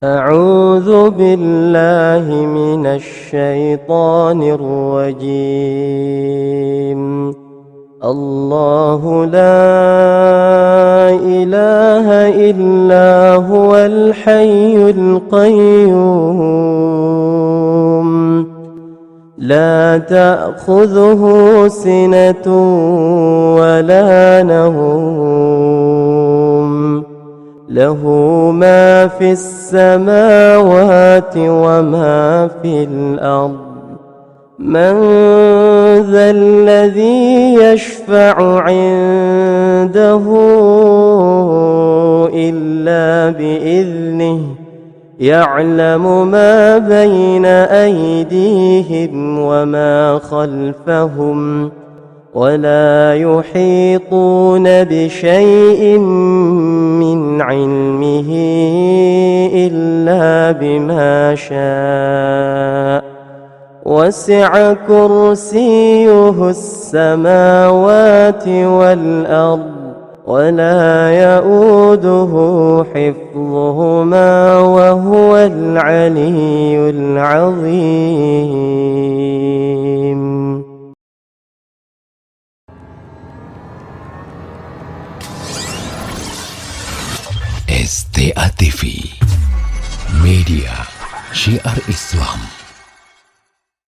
أعوذ بالله من الشيطان الرجيم. الله لا إله إلا هو الحي القيوم لا تأخذه سنة ولا نوم له ما في السماوات وما في الأرض من ذا الذي يشفع عنده إلا بإذنه يعلم ما بين أيديهم وما خلفهم ولا يحيطون بشيء من علمه إلا بما شاء وسع كرسيه السماوات والأرض ولا يؤوده حفظهما وهو العلي العظيم. STA TV Media Syiar Islam.